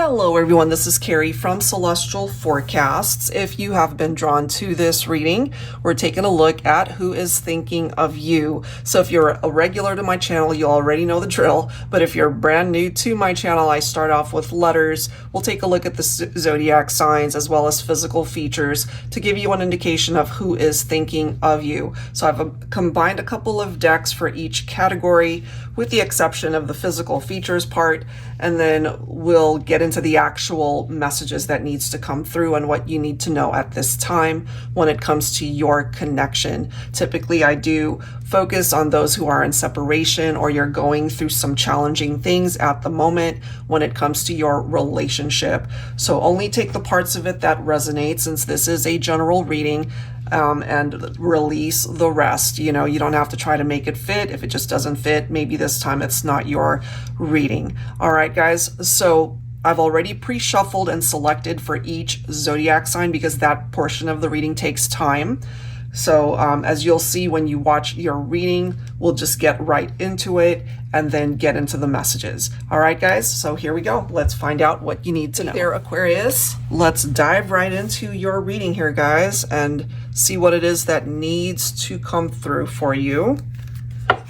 Hello everyone, this is Carrie from Celestial Forecasts. If you have been drawn to this reading, we're taking a look at who is thinking of you. So if you're a regular to my channel, you already know the drill. But if you're brand new to my channel, I start off with letters. We'll take a look at the zodiac signs as well as physical features to give you an indication of who is thinking of you. So I've combined a couple of decks for each category with the exception of the physical features part, and then we'll get into the actual messages that needs to come through and what you need to know at this time when it comes to your connection. Typically, I do focus on those who are in separation or you're going through some challenging things at the moment when it comes to your relationship. So only take the parts of it that resonate, since this is a general reading, and release the rest. You know, you don't have to try to make it fit. If it just doesn't fit, maybe this time it's not your reading. All right, guys. So I've already pre-shuffled and selected for each zodiac sign because that portion of the reading takes time. So as you'll see when you watch your reading, we'll just get right into it and then get into the messages. All right, guys, so here we go. Let's find out what you need to know. Hey there, Aquarius. Let's dive right into your reading here, guys, and see what it is that needs to come through for you.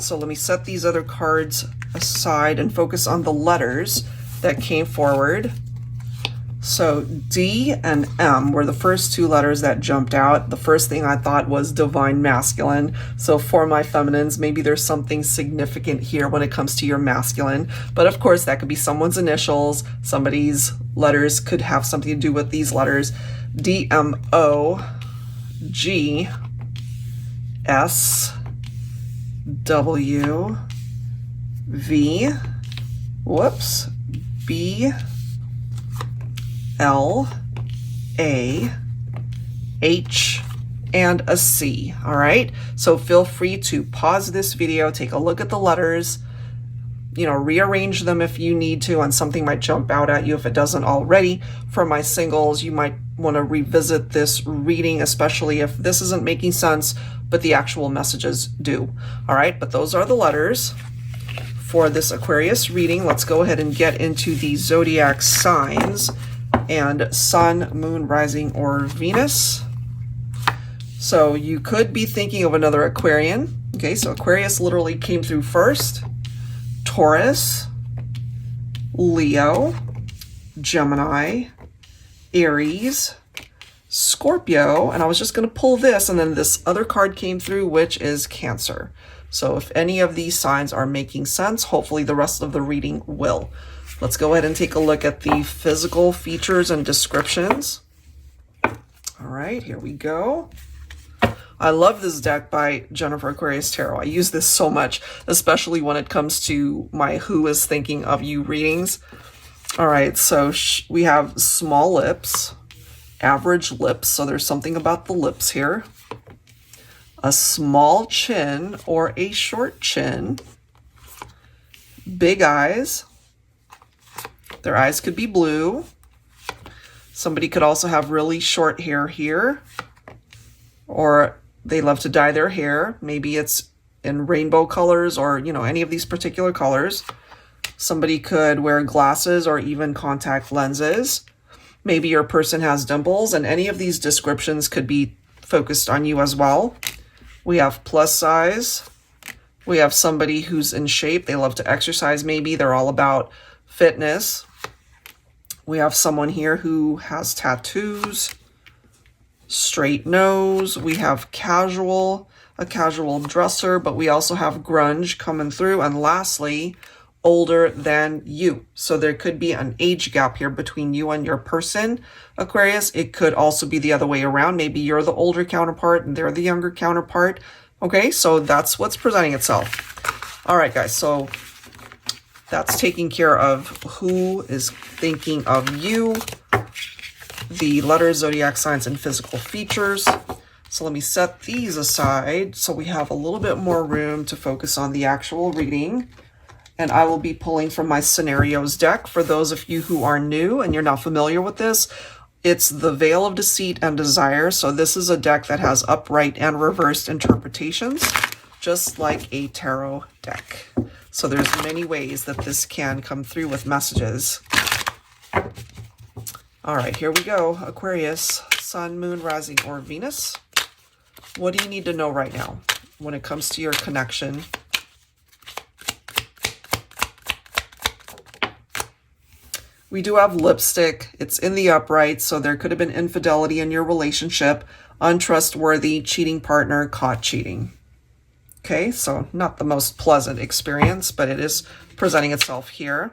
So let me set these other cards aside and focus on the letters that came forward. So D and M were the first two letters that jumped out. The first thing I thought was divine masculine. So for my feminines, maybe there's something significant here when it comes to your masculine. But of course, that could be someone's initials. Somebody's letters could have something to do with these letters. D, M, O, G, S, W, V, whoops, B, L, A, H, and a C. All right, so feel free to pause this video, take a look at the letters, you know, rearrange them if you need to, and something might jump out at you if it doesn't already. For my singles, you might want to revisit this reading, especially if this isn't making sense, but the actual messages do. All right, but those are the letters for this Aquarius reading. Let's go ahead and get into the zodiac signs and sun, moon, rising, or Venus. So you could be thinking of another Aquarian. Okay, so Aquarius literally came through first. Taurus, Leo, Gemini, Aries, Scorpio, and I was just going to pull this, and then this other card came through, which is Cancer. So if any of these signs are making sense, hopefully the rest of the reading will. Let's go ahead and take a look at the physical features and descriptions. All right, here we go. I love this deck by Jennifer Aquarius Tarot. I use this so much, especially when it comes to my Who is Thinking of You readings. All right, so we have small lips, average lips, so there's something about the lips here. A small chin or a short chin. Big eyes. Their eyes could be blue. Somebody could also have really short hair here, or they love to dye their hair. Maybe it's in rainbow colors or, you know, any of these particular colors. Somebody could wear glasses or even contact lenses. Maybe your person has dimples, and any of these descriptions could be focused on you as well. We have plus size. We have somebody who's in shape. They love to exercise maybe. They're all about fitness. We have someone here who has tattoos, straight nose. We have casual, a casual dresser, but we also have grunge coming through. And lastly, older than you. So there could be an age gap here between you and your person, Aquarius. It could also be the other way around. Maybe you're the older counterpart and they're the younger counterpart. Okay, so that's what's presenting itself. All right, guys, so that's taking care of who is thinking of you, the letters, zodiac signs, and physical features. So let me set these aside so we have a little bit more room to focus on the actual reading. And I will be pulling from my scenarios deck. For those of you who are new and you're not familiar with this, it's the Veil of Deceit and Desire. So this is a deck that has upright and reversed interpretations, just like a tarot deck. So there's many ways that this can come through with messages. All right, here we go. Aquarius, Sun, Moon, Rising, or Venus. What do you need to know right now when it comes to your connection? We do have lipstick. It's in the upright, so there could have been infidelity in your relationship, untrustworthy, cheating partner, caught cheating. Okay, so not the most pleasant experience, but it is presenting itself here.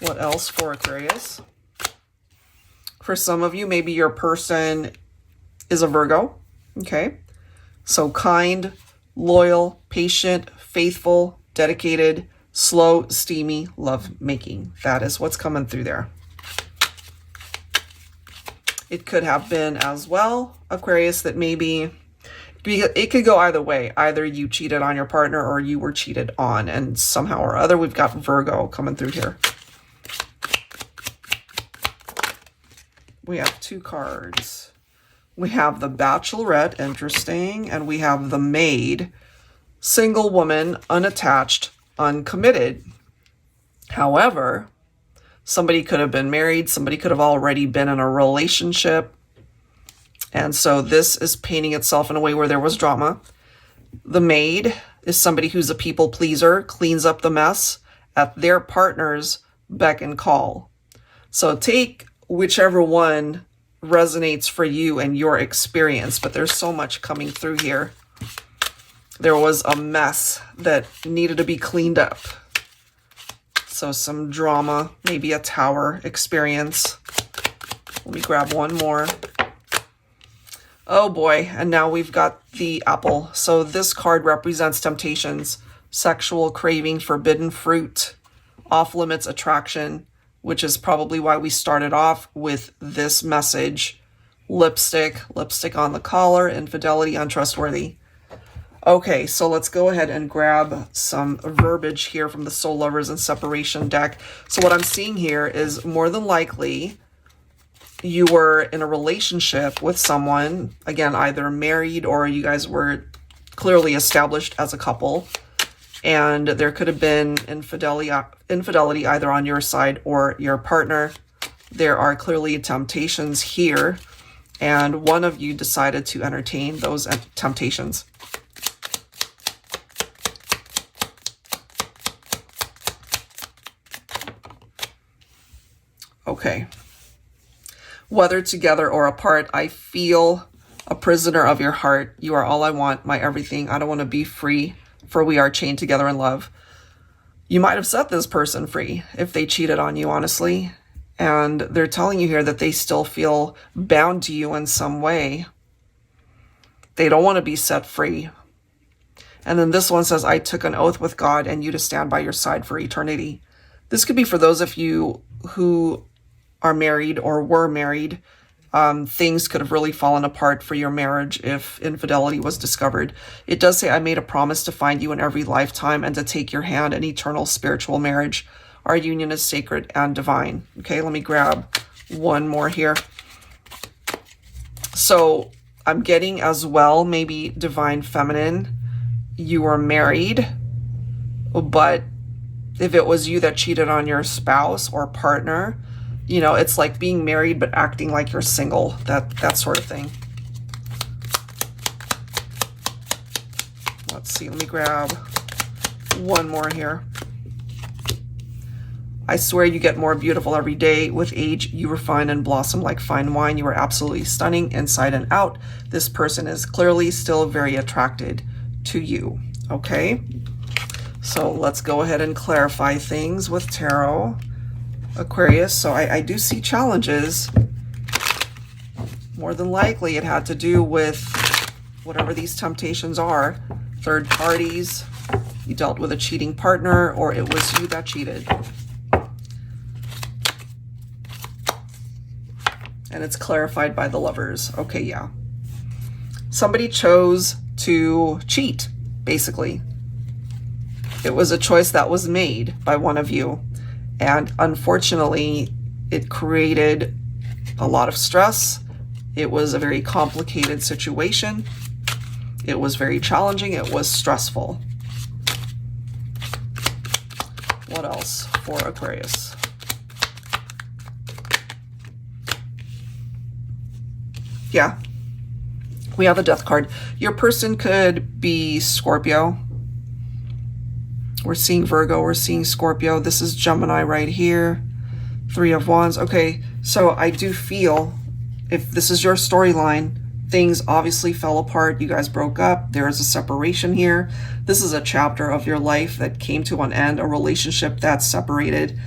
What else for Aquarius? For some of you, maybe your person is a Virgo. Okay, so kind, loyal, patient, faithful, dedicated, slow, steamy, love-making. That is what's coming through there. It could have been as well, Aquarius, that maybe it could go either way. Either you cheated on your partner or you were cheated on, and somehow or other we've got Virgo coming through here. We have two cards. We have the Bachelorette, interesting, and we have the Maid, single woman, unattached, uncommitted. However, somebody could have been married, somebody could have already been in a relationship, and so this is painting itself in a way where there was drama. The Maid is somebody who's a people pleaser, cleans up the mess at their partner's beck and call. So take whichever one resonates for you and your experience, but there's so much coming through here. There was a mess that needed to be cleaned up. So some drama, maybe a tower experience. Let me grab one more. Oh boy, and now we've got the Apple. So this card represents temptations, sexual craving, forbidden fruit, off-limits attraction, which is probably why we started off with this message. Lipstick on the collar, infidelity, untrustworthy. Okay, so let's go ahead and grab some verbiage here from the Soul Lovers and Separation deck. So what I'm seeing here is more than likely you were in a relationship with someone, again, either married or you guys were clearly established as a couple. And there could have been infidelity either on your side or your partner. There are clearly temptations here, and one of you decided to entertain those temptations. Okay. Whether together or apart, I feel a prisoner of your heart. You are all I want, my everything. I don't want to be free, for we are chained together in love. You might have set this person free if they cheated on you, honestly. And they're telling you here that they still feel bound to you in some way. They don't want to be set free. And then this one says, I took an oath with God and you to stand by your side for eternity. This could be for those of you who are married or were married. Things could have really fallen apart for your marriage if infidelity was discovered. It does say, I made a promise to find you in every lifetime and to take your hand in eternal spiritual marriage. Our union is sacred and divine. Okay, let me grab one more here. So I'm getting as well, maybe divine feminine. You were married, but if it was you that cheated on your spouse or partner, you know, it's like being married but acting like you're single, that sort of thing. Let's see, let me grab one more here. I swear you get more beautiful every day. With age, you refine and blossom like fine wine. You are absolutely stunning inside and out. This person is clearly still very attracted to you, okay? So let's go ahead and clarify things with tarot. Aquarius, so I do see challenges. More than likely it had to do with whatever these temptations are. Third parties, you dealt with a cheating partner, or it was you that cheated. And it's clarified by the Lovers. Okay, yeah. Somebody chose to cheat, basically. It was a choice that was made by one of you. And unfortunately, it created a lot of stress. It was a very complicated situation. It was very challenging. It was stressful. What else for Aquarius? Yeah. We have the Death card. Your person could be Scorpio. We're seeing Virgo. We're seeing Scorpio. This is Gemini right here. Three of Wands. Okay, so I do feel if this is your storyline, things obviously fell apart. You guys broke up. There is a separation here. This is a chapter of your life that came to an end, a relationship that's separated.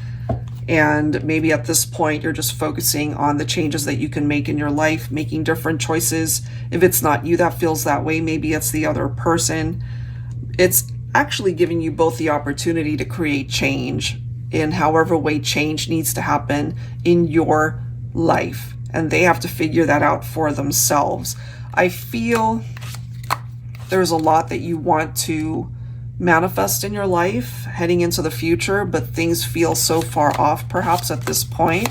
And maybe at this point, you're just focusing on the changes that you can make in your life, making different choices. If it's not you that feels that way, maybe it's the other person. It's actually giving you both the opportunity to create change in however way change needs to happen in your life. And they have to figure that out for themselves. I feel there's a lot that you want to manifest in your life heading into the future, but things feel so far off perhaps at this point.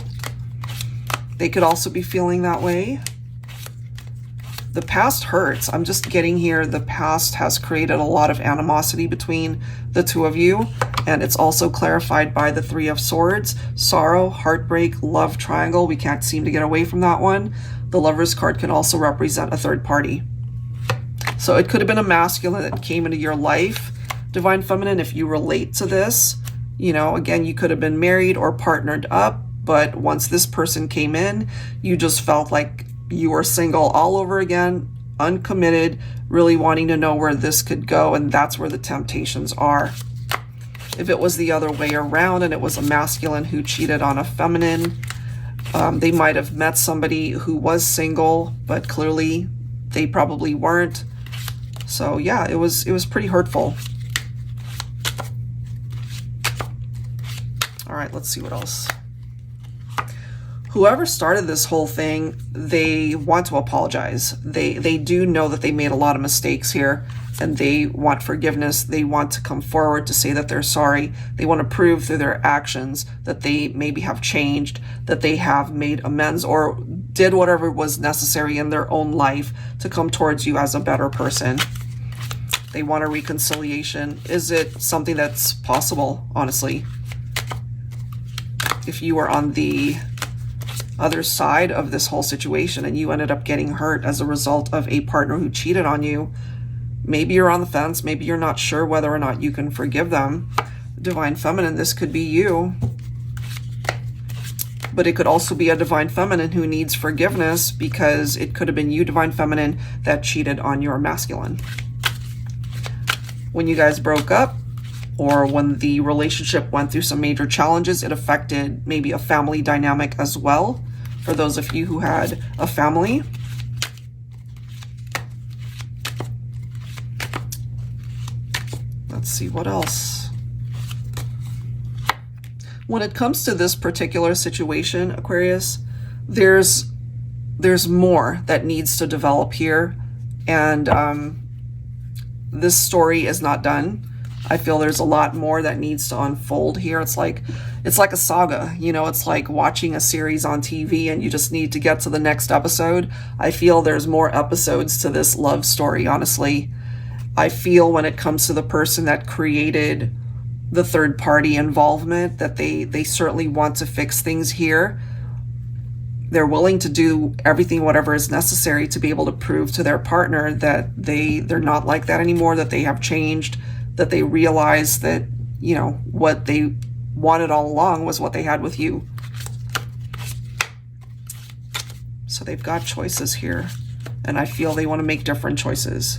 They could also be feeling that way. The past hurts. I'm just getting here. The past has created a lot of animosity between the two of you. And it's also clarified by the Three of Swords. Sorrow, heartbreak, love triangle. We can't seem to get away from that one. The Lover's card can also represent a third party. So it could have been a masculine that came into your life. Divine Feminine, if you relate to this, you know, again, you could have been married or partnered up. But once this person came in, you just felt like you were single all over again, uncommitted, really wanting to know where this could go. And that's where the temptations are. If it was the other way around and it was a masculine who cheated on a feminine, they might have met somebody who was single, but clearly they probably weren't. So yeah, it was pretty hurtful. All right, let's see what else. Whoever started this whole thing, they want to apologize. They do know that they made a lot of mistakes here, and they want forgiveness. They want to come forward to say that they're sorry. They want to prove through their actions that they maybe have changed, that they have made amends or did whatever was necessary in their own life to come towards you as a better person. They want a reconciliation. Is it something that's possible, honestly? If you were on the other side of this whole situation and you ended up getting hurt as a result of a partner who cheated on you, maybe you're on the fence, maybe you're not sure whether or not you can forgive them. Divine Feminine, this could be you. But it could also be a Divine Feminine who needs forgiveness because it could have been you, Divine Feminine, that cheated on your masculine. When you guys broke up, or when the relationship went through some major challenges, it affected maybe a family dynamic as well. For those of you who had a family. Let's see what else. When it comes to this particular situation, Aquarius, there's more that needs to develop here. And this story is not done. I feel there's a lot more that needs to unfold here. It's like a saga, you know, it's like watching a series on TV and you just need to get to the next episode. I feel there's more episodes to this love story, honestly. I feel when it comes to the person that created the third party involvement that they certainly want to fix things here. They're willing to do everything, whatever is necessary to be able to prove to their partner that they're not like that anymore, that they have changed, that they realize that, you know, what they wanted all along was what they had with you. So they've got choices here, and I feel they want to make different choices.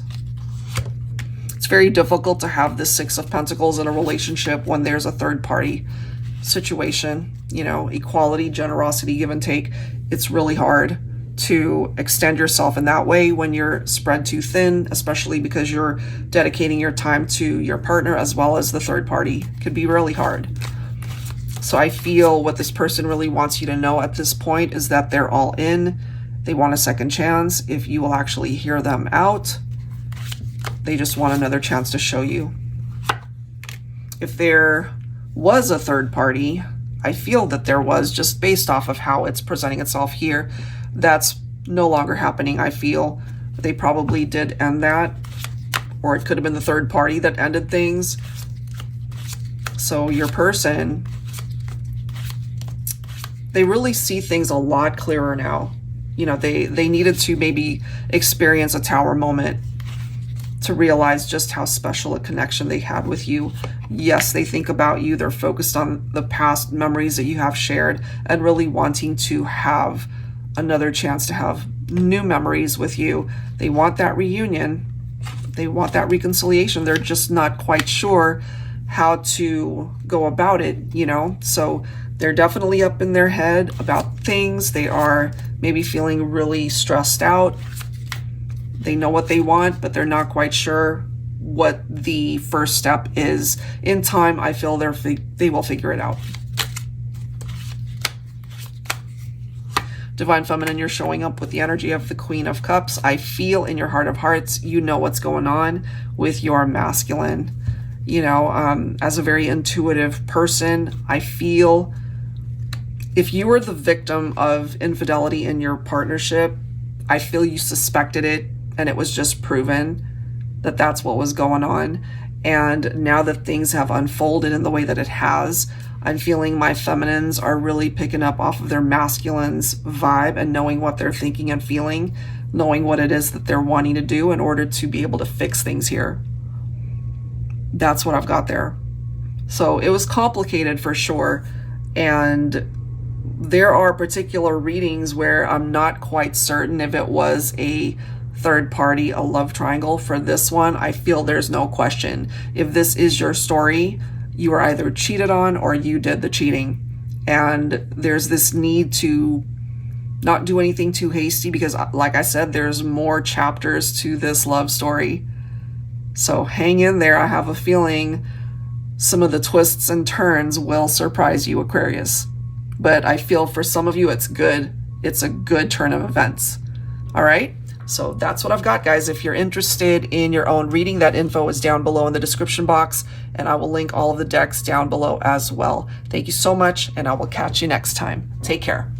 It's very difficult to have the Six of Pentacles in a relationship when there's a third party situation, you know, equality, generosity, give and take. It's really hard to extend yourself in that way when you're spread too thin, especially because you're dedicating your time to your partner as well as the third party. It could be really hard. So I feel what this person really wants you to know at this point is that they're all in. They want a second chance. If you will actually hear them out, they just want another chance to show you. If there was a third party, I feel that there was, just based off of how it's presenting itself here. That's no longer happening, I feel. They probably did end that, or it could have been the third party that ended things. So your person, they really see things a lot clearer now. You know, they needed to maybe experience a tower moment to realize just how special a connection they had with you. Yes, they think about you. They're focused on the past memories that you have shared and really wanting to have another chance to have new memories with you. They want that reunion. They want that reconciliation. They're just not quite sure how to go about it, you know? So they're definitely up in their head about things. They are maybe feeling really stressed out. They know what they want, but they're not quite sure what the first step is. In time, I feel they will figure it out. Divine Feminine, you're showing up with the energy of the Queen of Cups. I feel in your heart of hearts, you know what's going on with your masculine. You know, as a very intuitive person, I feel if you were the victim of infidelity in your partnership, I feel you suspected it and it was just proven that that's what was going on. And now that things have unfolded in the way that it has, I'm feeling my feminines are really picking up off of their masculines' vibe and knowing what they're thinking and feeling, knowing what it is that they're wanting to do in order to be able to fix things here. That's what I've got there. So it was complicated for sure. And there are particular readings where I'm not quite certain if it was a third party, a love triangle. For this one, I feel there's no question. If this is your story, you were either cheated on or you did the cheating. And there's this need to not do anything too hasty because, like I said, there's more chapters to this love story. So hang in there. I have a feeling some of the twists and turns will surprise you, Aquarius. But I feel for some of you, it's good. It's a good turn of events. All right. So that's what I've got, guys. If you're interested in your own reading, that info is down below in the description box, and I will link all of the decks down below as well. Thank you so much, and I will catch you next time. Take care.